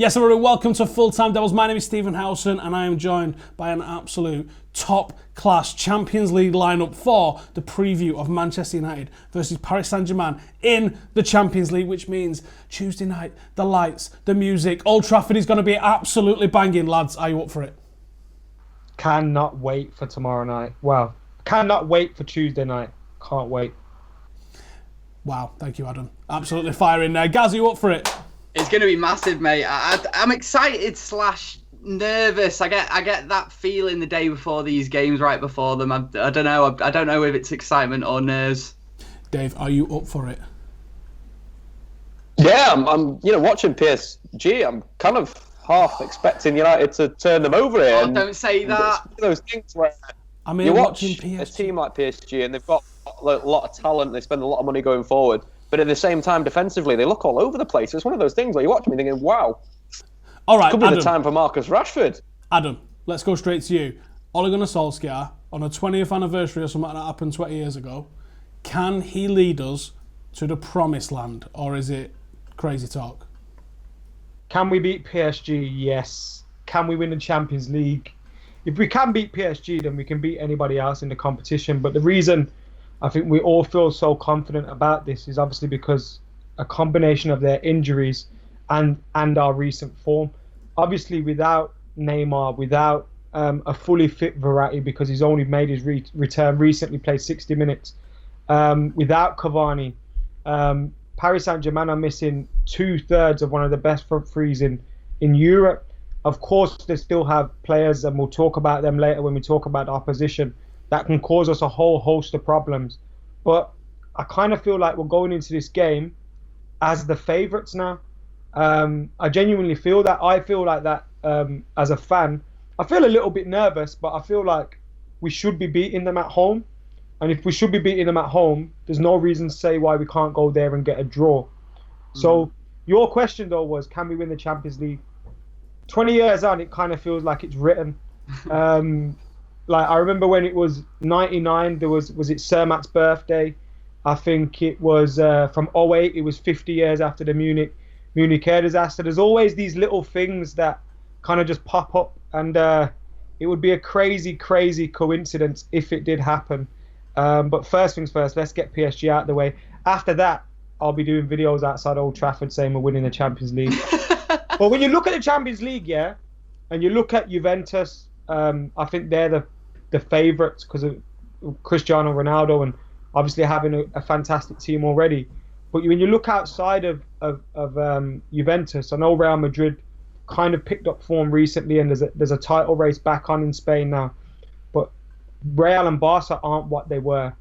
Yes, everybody, welcome to Full Time Devils. My name is Stephen Howson, and I am joined by an absolute top-class Champions League lineup for the preview of Manchester United versus Paris Saint-Germain in the Champions League, which means Tuesday night, the lights, the music, Old Trafford is going to be absolutely banging. Lads, are you up for it? Cannot wait for tomorrow night. Well, cannot wait for Tuesday night. Can't wait. Wow, thank you, Adam. Absolutely firing there. Gaz, are you up for it? It's going to be massive, mate. I'm excited / nervous. I get that feeling the day before these games, right before them. I don't know. I don't know if it's excitement or nerves. Dave, are you up for it? Yeah, I'm watching PSG. I'm kind of half expecting United to turn them over here. Oh, don't say that. It's one of those things where you watch a team like PSG and they've got a lot of talent. They spend a lot of money going forward. But at the same time, defensively, they look all over the place. It's one of those things where you watch me thinking, wow, all right, could be the time for Marcus Rashford. Adam, let's go straight to you. Ole Gunnar Solskjaer, on a 20th anniversary or something that happened 20 years ago, can he lead us to the promised land, or is it crazy talk? Can we beat PSG? Yes. Can we win the Champions League? If we can beat PSG, then we can beat anybody else in the competition. But the reason I think we all feel so confident about this is obviously because a combination of their injuries and our recent form. Obviously, without Neymar, without a fully fit Verratti, because he's only made his return recently, played 60 minutes. Without Cavani, Paris Saint-Germain are missing 2/3 of one of the best front threes in Europe. Of course, they still have players, and we'll talk about them later when we talk about the opposition, that can cause us a whole host of problems. But I kind of feel like we're going into this game as the favourites now. I genuinely feel that. I feel like that as a fan. I feel a little bit nervous, but I feel like we should be beating them at home. And if we should be beating them at home, there's no reason to say why we can't go there and get a draw. So your question, though, was, can we win the Champions League? 20 years on, it kind of feels like it's written. Like, I remember when it was 99, there was it Sir Matt's birthday? I think it was from 08, it was 50 years after the Munich air disaster. There's always these little things that kind of just pop up, and it would be a crazy, crazy coincidence if it did happen. But first things first, let's get PSG out of the way. After that, I'll be doing videos outside Old Trafford saying we're winning the Champions League. But when you look at the Champions League, yeah, and you look at Juventus, I think they're the favourites because of Cristiano Ronaldo and obviously having a fantastic team already. But when you look outside of Juventus, I know Real Madrid kind of picked up form recently, and there's a title race back on in Spain now. But Real and Barca aren't what they were.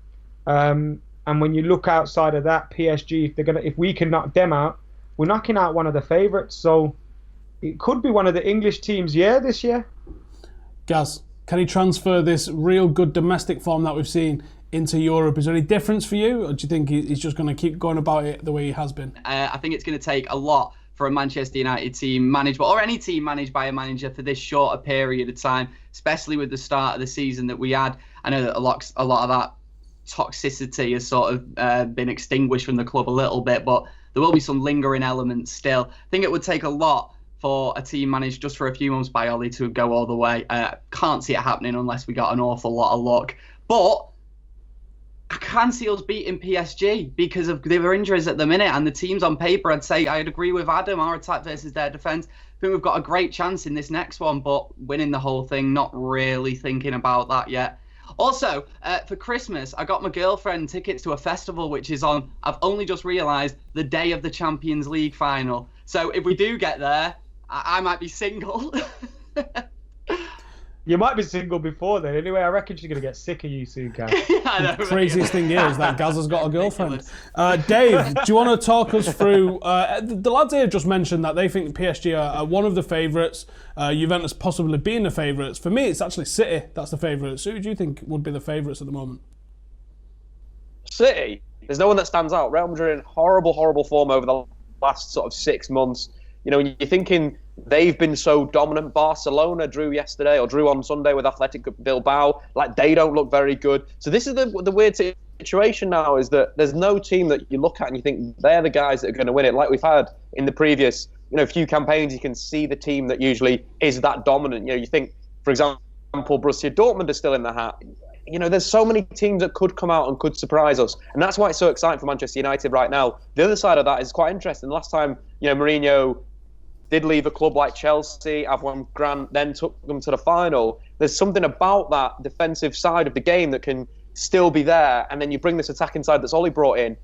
And when you look outside of that, PSG, if we can knock them out, we're knocking out one of the favourites. So it could be one of the English teams, this year. Gaz, can he transfer this real good domestic form that we've seen into Europe? Is there any difference for you, or do you think he's just going to keep going about it the way he has been? I think it's going to take a lot for a Manchester United team managed, or any team managed by a manager for this shorter period of time, especially with the start of the season that we had. I know that a lot of that toxicity has sort of been extinguished from the club a little bit, but there will be some lingering elements still. I think it would take a lot for a team managed just for a few months by Ole to go all the way. Can't see it happening unless we got an awful lot of luck. But I can see us beating PSG because of their injuries at the minute, and the teams on paper, I'd agree with Adam, our attack versus their defence. I think we've got a great chance in this next one, but winning the whole thing, not really thinking about that yet. Also, for Christmas, I got my girlfriend tickets to a festival which is on, I've only just realised, the day of the Champions League final. So if we do get there, I might be single. You might be single before then. Anyway, I reckon she's going to get sick of you soon, Gaz. The craziest thing is that Gaz has got a girlfriend. Dave, do you want to talk us through... the lads here just mentioned that they think PSG are one of the favourites, Juventus possibly being the favourites. For me, it's actually City that's the favourites. Who do you think would be the favourites at the moment? City? There's no one that stands out. Real Madrid in horrible, horrible form over the last sort of 6 months. You know, when you're thinking they've been so dominant. Barcelona drew yesterday, or drew on Sunday with Athletic Bilbao. Like, they don't look very good. So this is the weird situation now, is that there's no team that you look at and you think they're the guys that are going to win it, like we've had in the previous few campaigns, you can see the team that usually is that dominant. You think, for example, Borussia Dortmund is still in the hat. There's so many teams that could come out and could surprise us. And that's why it's so exciting for Manchester United right now. The other side of that is quite interesting. Last time, Mourinho did leave a club like Chelsea, Avon Grant then took them to the final. There's something about that defensive side of the game that can still be there. And then you bring this attacking side that's Ollie brought in,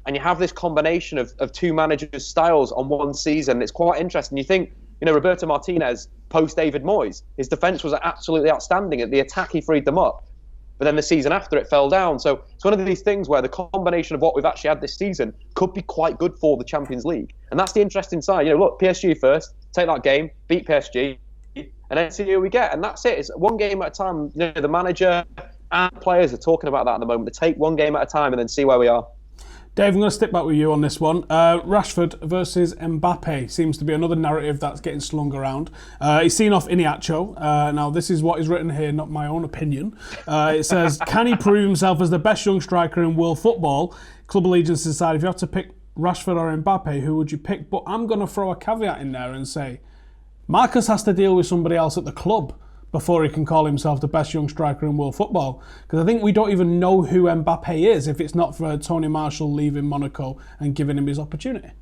and you have this combination of two managers' styles on one season. It's quite interesting. You think, Roberto Martinez, post-David Moyes, his defence was absolutely outstanding. At the attack, he freed them up. But then the season after, it fell down. So it's one of these things where the combination of what we've actually had this season could be quite good for the Champions League. And that's the interesting side. Look, PSG first, take that game, beat PSG, and then see who we get. And that's it. It's one game at a time. The manager and players are talking about that at the moment. To take one game at a time and then see where we are. Dave, I'm going to stick back with you on this one. Rashford versus Mbappe seems to be another narrative that's getting slung around. He's seen off Iniacho. Now, this is what is written here, not my own opinion. It says, can he prove himself as the best young striker in world football? Club allegiance decide if you have to pick Rashford or Mbappe, who would you pick? But I'm going to throw a caveat in there and say, Marcus has to deal with somebody else at the club before he can call himself the best young striker in world football. Because I think we don't even know who Mbappe is if it's not for Tony Marshall leaving Monaco and giving him his opportunity.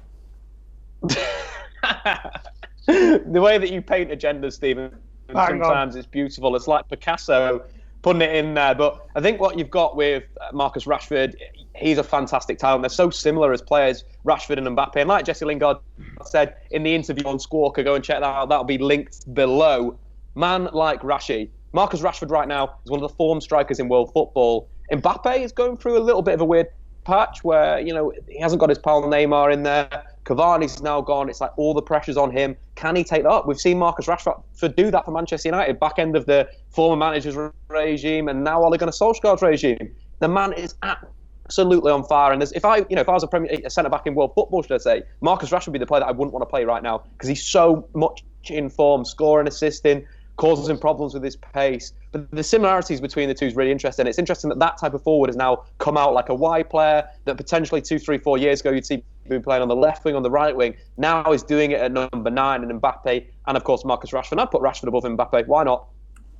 The way that you paint agendas, Stephen, sometimes it's beautiful. It's like Picasso putting it in there. But I think what you've got with Marcus Rashford, he's a fantastic talent. They're so similar as players, Rashford and Mbappe. And like Jesse Lingard said in the interview on Squawker, go and check that out. That'll be linked below. Man like Marcus Rashford right now is one of the form strikers in world football. Mbappe is going through a little bit of a weird patch where, he hasn't got his pal Neymar in there. Cavani's now gone. It's like all the pressure's on him. Can he take that up? We've seen Marcus Rashford do that for Manchester United, back end of the former manager's regime, and now Ole Gunnar Solskjaer's regime. The man is absolutely on fire. And if I was a centre-back in world football, should I say, Marcus Rashford would be the player that I wouldn't want to play right now because he's so much in form, scoring, assisting, causing problems with his pace. But the similarities between the two is really interesting. It's interesting that type of forward has now come out like a wide player that potentially 2, 3, 4 years ago you'd see him playing on the left wing, on the right wing. Now he's doing it at number 9 and Mbappe, and of course Marcus Rashford. I'd put Rashford above Mbappe. Why not?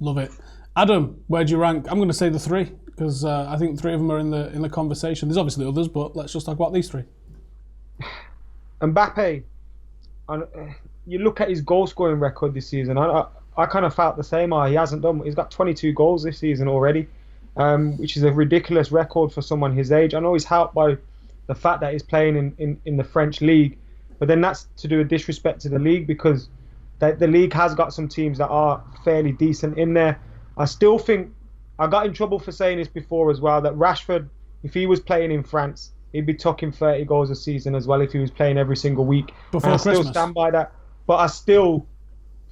Love it. Adam, where do you rank? I'm going to say the 3 because I think 3 of them are in the conversation. There's obviously others, but let's just talk about these 3. Mbappe, you look at his goal scoring record this season. I kind of felt the same. He hasn't done. He's got 22 goals this season already, which is a ridiculous record for someone his age. I know he's helped by the fact that he's playing in the French league, but then that's to do with disrespect to the league because the league has got some teams that are fairly decent in there. I still think I got in trouble for saying this before as well, that Rashford, if he was playing in France, he'd be tucking 30 goals a season as well if he was playing every single week. Before Christmas. I still stand by that, but I still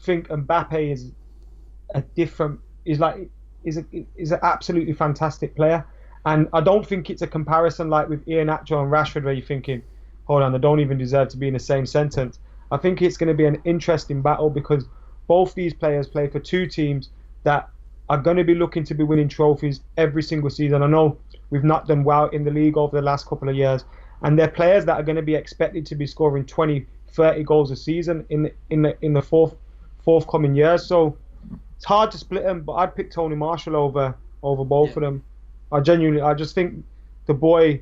think Mbappe is an absolutely fantastic player, and I don't think it's a comparison like with Iheanacho and Rashford where you're thinking, hold on, they don't even deserve to be in the same sentence. I think it's going to be an interesting battle because both these players play for 2 teams that are going to be looking to be winning trophies every single season. I know we've not done well in the league over the last couple of years, and they're players that are going to be expected to be scoring 20, 30 goals a season in the forthcoming years. So it's hard to split them, but I'd pick Tony Marshall over both of them. I just think the boy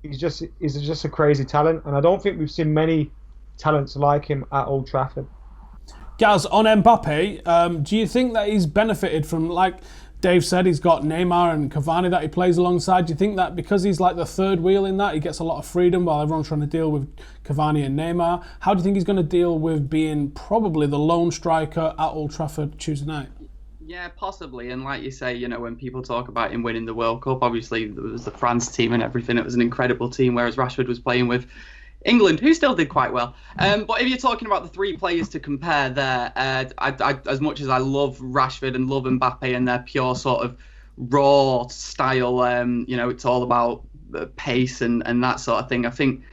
is just a crazy talent, and I don't think we've seen many talents like him at Old Trafford. Gaz, on Mbappe, do you think that he's benefited from, like Dave said, he's got Neymar and Cavani that he plays alongside? Do you think that because he's like the third wheel in that, he gets a lot of freedom while everyone's trying to deal with Cavani and Neymar? How do you think he's going to deal with being probably the lone striker at Old Trafford Tuesday night? Yeah, possibly. And like you say, when people talk about him winning the World Cup, obviously there was the France team and everything. It was an incredible team, whereas Rashford was playing with England, who still did quite well. But if you're talking about the 3 players to compare there, I, as much as I love Rashford and love Mbappe and their pure sort of raw style, it's all about pace and that sort of thing. I think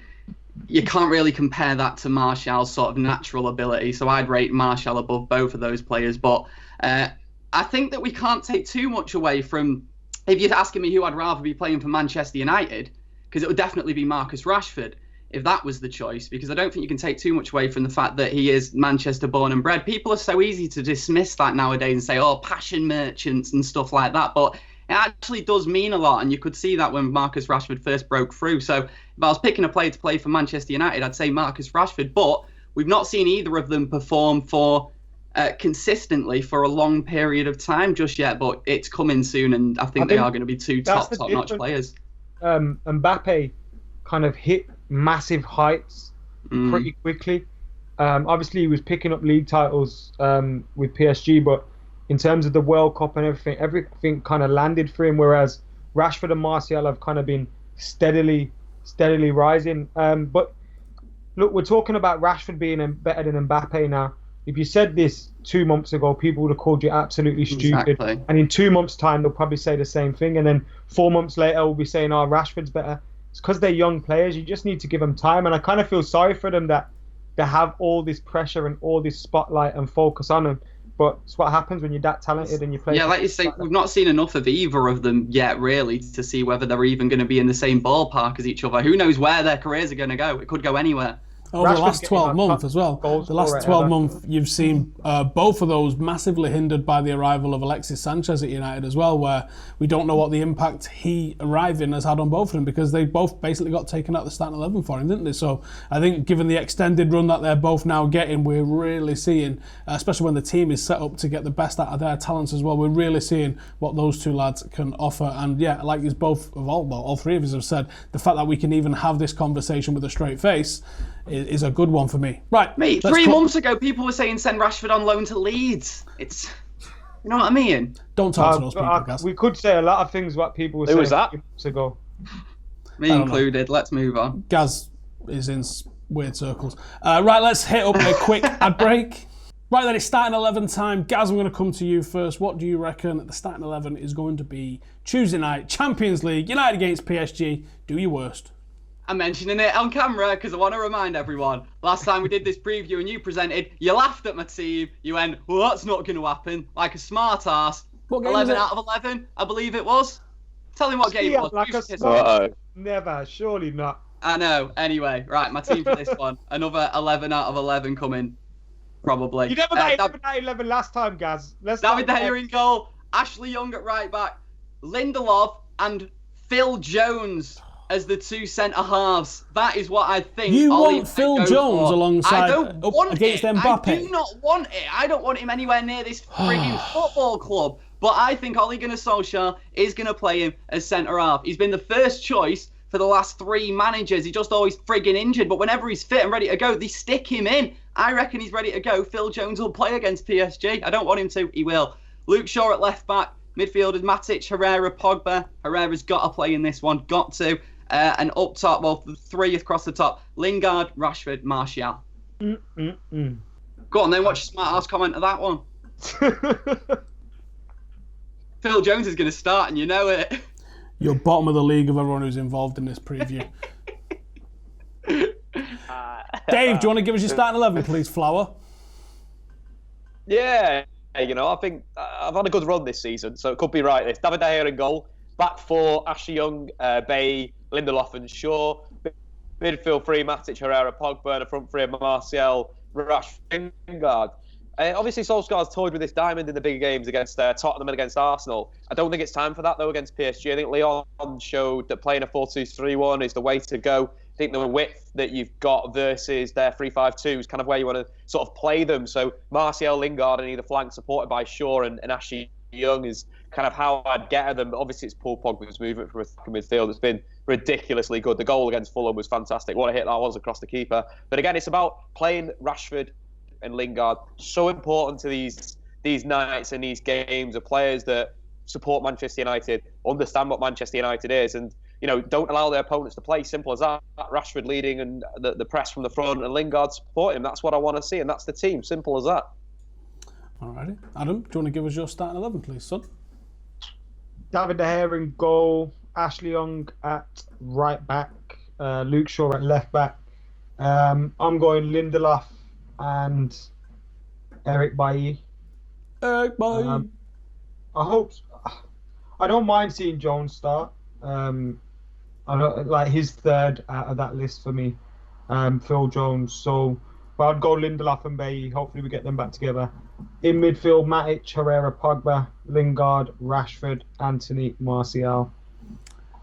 you can't really compare that to Martial's sort of natural ability. So I'd rate Martial above both of those players. But I think that we can't take too much away from, if you're asking me who I'd rather be playing for Manchester United, because it would definitely be Marcus Rashford. if that was the choice, because I don't think you can take too much away from the fact that he is Manchester born and bred. People are so easy to dismiss that nowadays and say, oh, passion merchants and stuff like that. But it actually does mean a lot. And you could see that when Marcus Rashford first broke through. So if I was picking a player to play for Manchester United, I'd say Marcus Rashford. But we've not seen either of them perform for consistently for a long period of time just yet. But it's coming soon. And I think they are going to be two top-notch players. Mbappe kind of hit massive heights pretty quickly. Obviously, he was picking up league titles with PSG, but in terms of the World Cup and everything kind of landed for him, whereas Rashford and Martial have kind of been steadily rising. But look, we're talking about Rashford being better than Mbappe now. If you said this 2 months ago, people would have called you absolutely stupid. Exactly. And in 2 months' time, they'll probably say the same thing. And then 4 months later, we'll be saying, oh, Rashford's better. It's because they're young players. You just need to give them time. And I kind of feel sorry for them that they have all this pressure and all this spotlight and focus on them. But it's what happens when you're that talented and you play. Yeah, like you say, we've not seen enough of either of them yet, really, to see whether they're even going to be in the same ballpark as each other. Who knows where their careers are going to go? It could go anywhere. Over the last 12 months as well. The last 12 months, you've seen both of those massively hindered by the arrival of Alexis Sanchez at United as well, where we don't know what the impact he arriving has had on both of them, because they both basically got taken out the starting 11 for him, didn't they? So I think given the extended run that they're both now getting, we're really seeing, especially when the team is set up to get the best out of their talents as well, we're really seeing what those two lads can offer. And yeah, like you both of all three of us have said, the fact that we can even have this conversation with a straight face is a good one for me. Right. Mate, 3 months ago, people were saying send Rashford on loan to Leeds. It's, you know what I mean? Don't talk to those people, guys. We could say a lot of things what people were saying 3 months ago. Me included. Let's move on. Gaz is in weird circles. Right, let's hit up a quick ad break. Right then, it's starting 11 time. Gaz, I'm going to come to you first. What do you reckon the starting 11 is going to be Tuesday night, Champions League, United against PSG? Do your worst. I'm mentioning it on camera because I want to remind everyone. Last time we did this preview and you presented, you laughed at my team. You went, well, that's not going to happen. Like a smart ass. 11 out of 11, I believe it was. Tell him what game it was. Like a smart Never, surely not. I know. Anyway, right, my team for this one. Another 11 out of 11 coming, probably. You never got 11 out of 11 last time, Gaz. David De Gea in goal. Ashley Young at right back. Lindelof and Phil Jones as the two centre halves. That is what I think. You want Phil Jones alongside I don't want against it. Mbappe? I do not want it. I don't want him anywhere near this frigging football club. But I think Ole Gunnar Solskjaer is going to play him as centre half. He's been the first choice for the last 3 managers. He's just always frigging injured. But whenever he's fit and ready to go, they stick him in. I reckon he's ready to go. Phil Jones will play against PSG. I don't want him to. He will. Luke Shaw at left back. Midfielders Matic, Herrera, Pogba. Herrera's got to play in this one. Got to. And up top, well, 3 across the top. Lingard, Rashford, Martial. Go on then, what's your smart ass comment to that one? Phil Jones is going to start and you know it. You're bottom of the league of everyone who's involved in this preview. Dave, do you want to give us your starting 11, please, Flower? Yeah, you know, I think I've had a good run this season, so it could be right. This David De Gea in goal. Back 4, Ashley Young, Bay, Lindelof and Shaw. Midfield 3, Matic, Herrera, Pogba. And a front 3, Martial, Rashford, Lingard. Obviously, Solskjaer's toyed with this diamond in the bigger games against Tottenham and against Arsenal. I don't think it's time for that, though, against PSG. I think Leon showed that playing a 4-2-3-1 is the way to go. I think the width that you've got versus their 3-5-2 is kind of where you want to sort of play them. So Martial, Lingard, and either flank supported by Shaw and Ashley Young is kind of how I'd get at them. But obviously, it's Paul Pogba's movement from a midfield. It's been ridiculously good. The goal against Fulham was fantastic. What a hit that was across the keeper. But again, it's about playing Rashford and Lingard. So important to these nights and these games of players that support Manchester United, understand what Manchester United is, and don't allow their opponents to play. Simple as that. Rashford leading and the press from the front, and Lingard support him. That's what I want to see, and that's the team. Simple as that. Alrighty, Adam, do you want to give us your starting 11, please, son? David De Gea in goal, Ashley Young at right back, Luke Shaw at left back. I'm going Lindelof and Eric Bailly. I don't mind seeing Jones start. I don't like his third out of that list for me. Phil Jones. So, well, I'd go Lindelof and Bailly. Hopefully, we get them back together. In midfield, Matic, Herrera, Pogba, Lingard, Rashford, Anthony, Martial.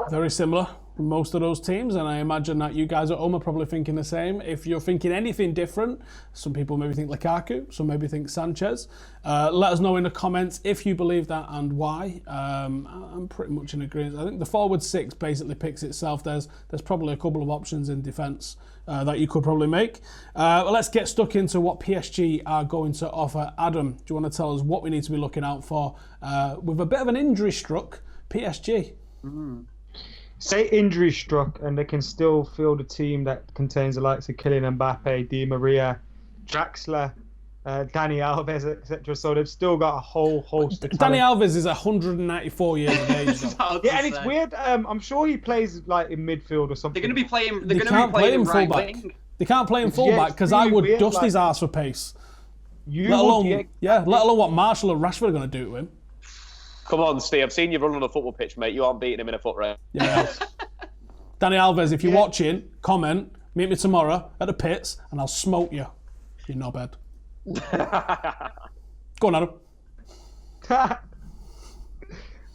Very similar from most of those teams, and I imagine that you guys at home are probably thinking the same. If you're thinking anything different, some people maybe think Lukaku, some maybe think Sanchez. Let us know in the comments if you believe that and why. I'm pretty much in agreement. I think the forward six basically picks itself. There's probably a couple of options in defence that you could probably make. Let's get stuck into what PSG are going to offer. Adam, do you want to tell us what we need to be looking out for with a bit of an injury-struck PSG? Say injury struck, and they can still field a team that contains the likes of Kylian Mbappe, Di Maria, Draxler, Dani Alves, etc. So they've still got a whole host of talent. Dani Alves is 194 years of age. Yeah, and it's weird. I'm sure he plays like in midfield or something. They're going to be playing. They can't play him fullback. They can't play him fullback because I would weird, dust his arse for pace. Let alone what Marshall and Rashford are going to do to him. Come on, Steve. I've seen you run on a football pitch, mate. You aren't beating him in a foot race. Yeah. Dani Alves, if you're watching, comment, meet me tomorrow at the pits, and I'll smoke you. You knobhead. Go on, Adam.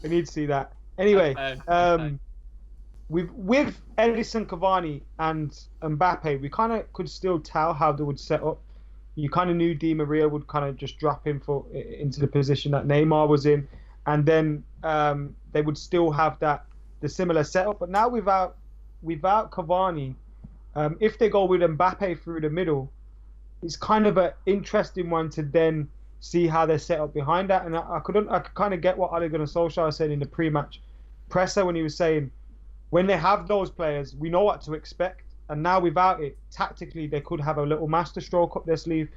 We need to see that. Anyway, with Edison Cavani and Mbappe, we kind of could still tell how they would set up. You kind of knew Di Maria would kind of just drop him into the position that Neymar was in. And then they would still have the similar setup. But now without Cavani, if they go with Mbappe through the middle, it's kind of an interesting one to then see how they're set up behind that. And I could kind of get what Ole Gunnar Solskjaer said in the pre-match presser when he was saying, when they have those players, we know what to expect. And now without it, tactically, they could have a little masterstroke up their sleeve.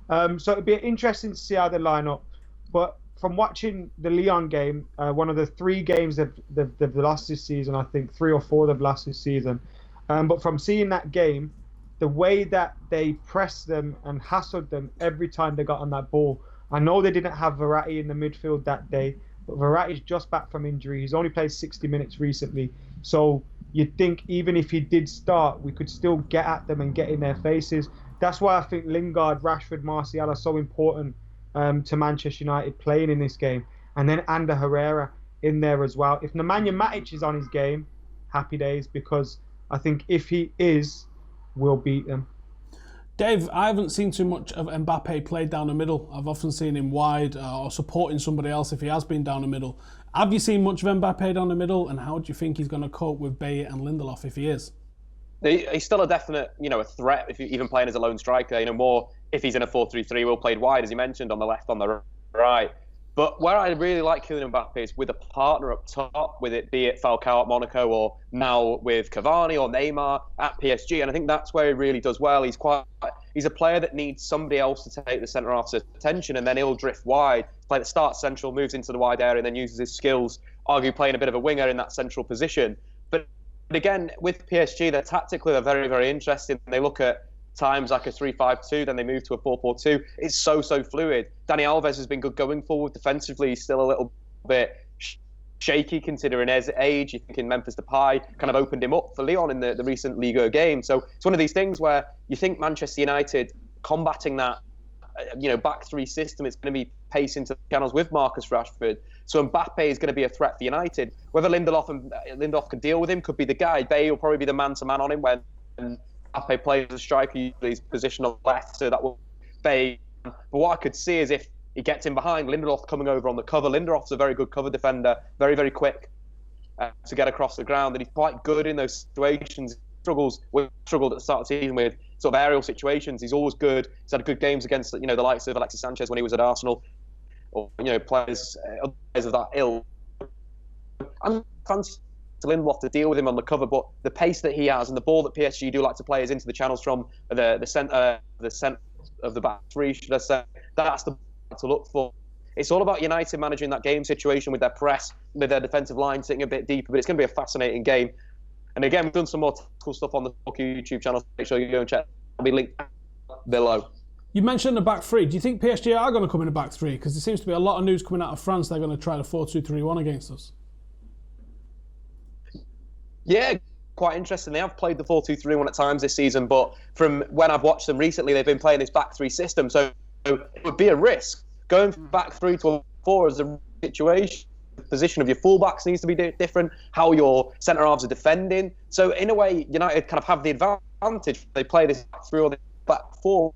So it'd be interesting to see how they line up. But from watching the Lyon game, one of the 3 games they've lost this season, I think 3 or 4 they've lost this season. But from seeing that game, the way that they pressed them and hassled them every time they got on that ball. I know they didn't have Verratti in the midfield that day, but Verratti's just back from injury. He's only played 60 minutes recently. So you'd think even if he did start, we could still get at them and get in their faces. That's why I think Lingard, Rashford, Martial are so important to Manchester United playing in this game. And then Ander Herrera in there as well. If Nemanja Matic is on his game, happy days, because I think if he is, we'll beat them. Dave, I haven't seen too much of Mbappe play down the middle. I've often seen him wide or supporting somebody else if he has been down the middle. Have you seen much of Mbappe down the middle, and how do you think he's going to cope with Bailly and Lindelof if he is? He's still a definite, a threat, if even playing as a lone striker, more if he's in a 4-3-3, will played wide, as you mentioned, on the left, on the right. But where I really like Kylian Mbappe is with a partner up top, with it be it Falcao at Monaco or now with Cavani or Neymar at PSG. And I think that's where he really does well. He's a player that needs somebody else to take the centre half's attention, and then he'll drift wide. He's a player that starts central, moves into the wide area, and then uses his skills, arguably playing a bit of a winger in that central position. But again, with PSG, they're very, very interesting. They look at times like a 3-5-2, then they move to a 4-4-2. It's so fluid. Dani Alves has been good going forward. Defensively, he's still a little bit shaky considering his age. You think in Memphis Depay kind of opened him up for Lyon in the recent Liga game. So it's one of these things where you think Manchester United combating that back three system, it's going to be pace into the channels with Marcus Rashford. So Mbappe is going to be a threat for United. Whether Lindelof can deal with him could be the guy. Bailly will probably be the man-to-man on him when Mbappe plays as a striker, usually his position on the left, so that will Bailly. But what I could see is if he gets in behind, Lindelof coming over on the cover. Lindelof's a very good cover defender, very, very quick to get across the ground, and he's quite good in those situations. We struggled at the start of the season with sort of aerial situations. He's always good. He's had good games against the likes of Alexis Sanchez when he was at Arsenal, or players of that ilk. I'm fancy Lindelof to deal with him on the cover, but the pace that he has and the ball that PSG do like to play is into the channels from the centre of the back three, should I say? That's the to look for. It's all about United managing that game situation with their press, with their defensive line sitting a bit deeper. But it's going to be a fascinating game. And again, we've done some more cool stuff on the YouTube channel. Make sure you go and check. I'll be linked below. You mentioned the back three. Do you think PSG are going to come in the back three? Because there seems to be a lot of news coming out of France. They're going to try the 4-2-3-1 against us. Yeah, quite interesting. They have played the 4-2-3-1 at times this season, but from when I've watched them recently, they've been playing this back three system. So it would be a risk. Going back 3 to a 4 is a situation. The position of your fullbacks needs to be different. How your centre halves are defending. So in a way, United kind of have the advantage. They play this back 3 or the back 4.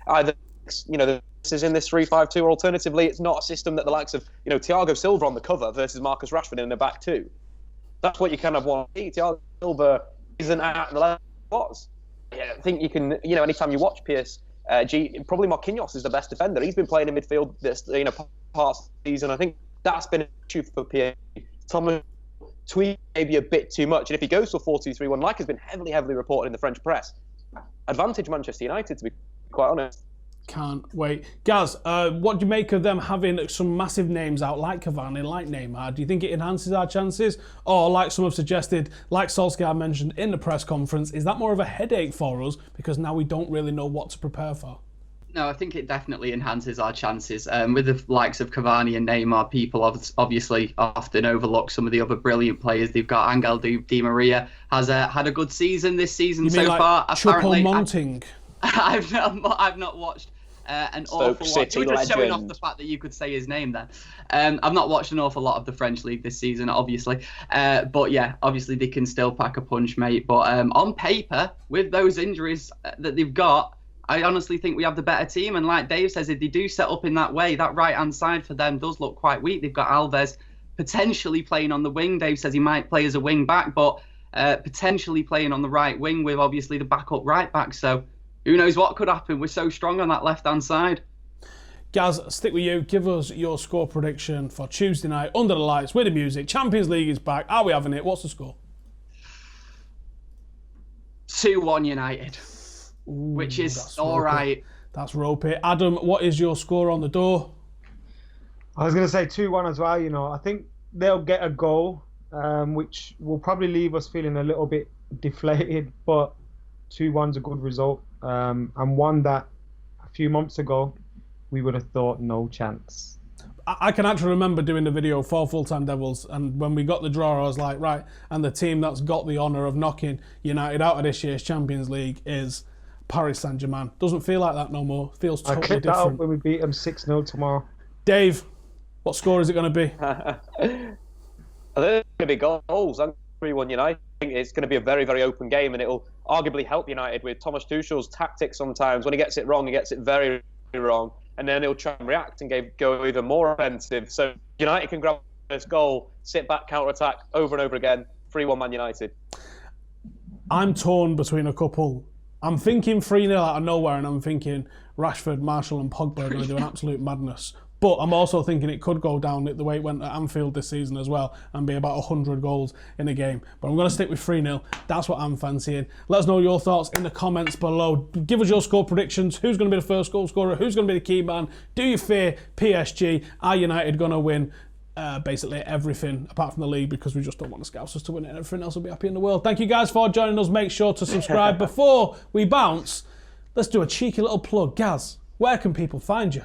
Either this is in this 3-5-2, or alternatively, it's not a system that the likes of Thiago Silva on the cover versus Marcus Rashford in the back 2. That's what you kind of want to see. Thiago Silva isn't at the level he was. I think you can, anytime you watch PSG, probably Marquinhos is the best defender. He's been playing in midfield this, past season. I think that's been an issue for PSG. Thomas tweet maybe a bit too much, and if he goes to a 4-2-3-1, like has been heavily reported in the French press, advantage Manchester United, to be quite honest. Can't wait. Gaz, what do you make of them having some massive names out like Cavani, like Neymar? Do you think it enhances our chances? Or like some have suggested, like Solskjaer mentioned in the press conference, is that more of a headache for us because now we don't really know what to prepare for? No, I think it definitely enhances our chances. With the likes of Cavani and Neymar, people obviously often overlook some of the other brilliant players they've got. Angel Di Maria has had a good season this season so far. Apparently, Monting? I've not watched an awful lot. You were just showing off the fact that you could say his name then. I've not watched an awful lot of the French league this season, obviously. But yeah, obviously they can still pack a punch, mate. But on paper, with those injuries that they've got, I honestly think we have the better team. And like Dave says, if they do set up in that way, that right-hand side for them does look quite weak. They've got Alves potentially playing on the wing. Dave says he might play as a wing back, but potentially playing on the right wing with obviously the backup right back. So who knows what could happen? We're so strong on that left-hand side. Gaz, stick with you. Give us your score prediction for Tuesday night, under the lights, with the music. Champions League is back. Are we having it? What's the score? 2-1 United, which is all right. That's ropey. Adam, what is your score on the door? I was going to say 2-1 as well. I think they'll get a goal, which will probably leave us feeling a little bit deflated, but 2-1's a good result. And one that a few months ago we would have thought no chance. I can actually remember doing the video for Full Time Devils, and when we got the draw I was like, right, and the team that's got the honour of knocking United out of this year's Champions League is Paris Saint-Germain. Doesn't feel like that no more. Feels totally different. That up when we beat them 6-0 tomorrow. Dave, what score is it going to be? I think it's going to be goals. I'm 3-1 United. I think it's going to be a very, very open game, and it'll arguably help United with Thomas Tuchel's tactics sometimes. When he gets it wrong, he gets it very, very wrong, and then he'll try and react and go even more offensive. So United can grab this goal, sit back, counter-attack over and over again. 3-1 Man United. I'm torn between a couple. I'm thinking 3-0 out of nowhere, and I'm thinking Rashford, Marshall and Pogba are going to do an absolute madness. But I'm also thinking it could go down the way it went at Anfield this season as well and be about 100 goals in a game. But I'm going to stick with 3-0. That's what I'm fancying. Let us know your thoughts in the comments below. Give us your score predictions. Who's going to be the first goal scorer? Who's going to be the key man? Do you fear PSG? Are United going to win basically everything apart from the league, because we just don't want the Scousers to win it and everything else will be happy in the world. Thank you guys for joining us. Make sure to subscribe. Before we bounce, let's do a cheeky little plug. Gaz, where can people find you?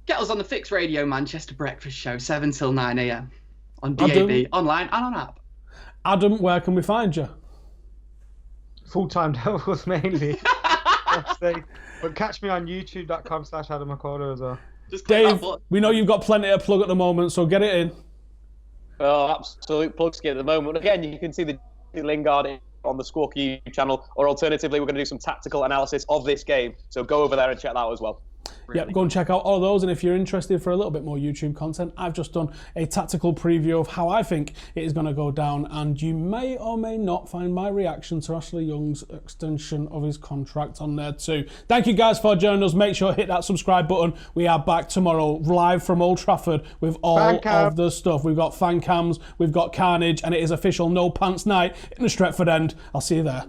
Get us on the Fix Radio Manchester Breakfast Show, 7 till 9 a.m. on DAB, online and on app. Adam, where can we find you? Full-Time Devils mainly. But catch me on youtube.com/Adam McKola as well. Just Dave, we know you've got plenty to plug at the moment, so get it in. Oh, absolute plug ski at the moment. Again, you can see the Lingard on the Squawky YouTube channel, or alternatively, we're going to do some tactical analysis of this game. So go over there and check that out as well. Really? Yep, go and check out all of those, and if you're interested for a little bit more YouTube content, I've just done a tactical preview of how I think it is going to go down, and you may or may not find my reaction to Ashley Young's extension of his contract on there too. Thank you guys for joining us. Make sure to hit that subscribe button. We are back tomorrow live from Old Trafford with all of the stuff. We've got fan cams, we've got carnage, and it is official no pants night in the Stretford end. I'll see you there.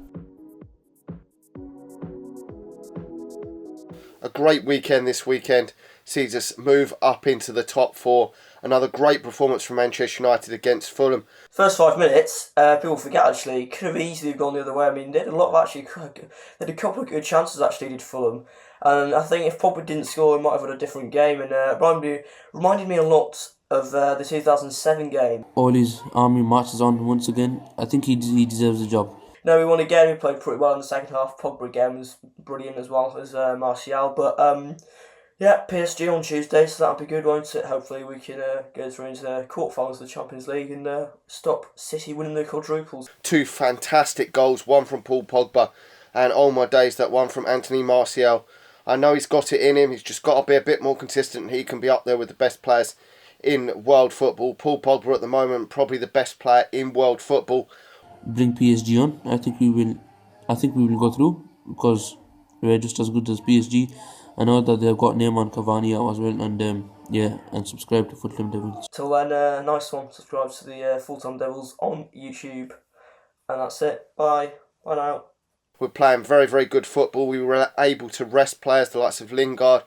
A great weekend this weekend sees us move up into the top 4. Another great performance from Manchester United against Fulham. First 5 minutes, people forget actually, could have easily gone the other way. I mean, they had a lot of they had a couple of good chances actually, did Fulham. And I think if Pogba didn't score, we might have had a different game. And reminded me a lot of the 2007 game. All his army marches on once again. I think he deserves the job. No, we won again. We played pretty well in the second half. Pogba again was brilliant as well as Martial. But yeah, PSG on Tuesday, so that'll be good, won't it? Hopefully we can go through into the quarterfinals of the Champions League and stop City winning the quadruples. 2 fantastic goals, one from Paul Pogba, and oh my days, that one from Anthony Martial. I know he's got it in him. He's just got to be a bit more consistent, and he can be up there with the best players in world football. Paul Pogba at the moment, probably the best player in world football. Bring PSG on. I think we will go through because we're just as good as PSG. I know that they've got Neymar and Cavani out as well, and and subscribe to Full Time Devils. Till then, nice one. Subscribe to the Full Time Devils on YouTube, and that's it. Bye. Bye now. We're playing very, very good football. We were able to rest players, the likes of Lingard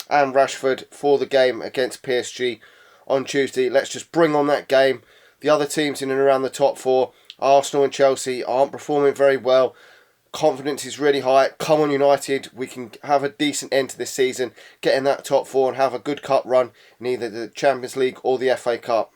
and Rashford, for the game against PSG on Tuesday. Let's just bring on that game. The other teams in and around the top 4, Arsenal and Chelsea, aren't performing very well. Confidence is really high. Come on United, we can have a decent end to this season, get in that top 4 and have a good cup run in either the Champions League or the FA Cup.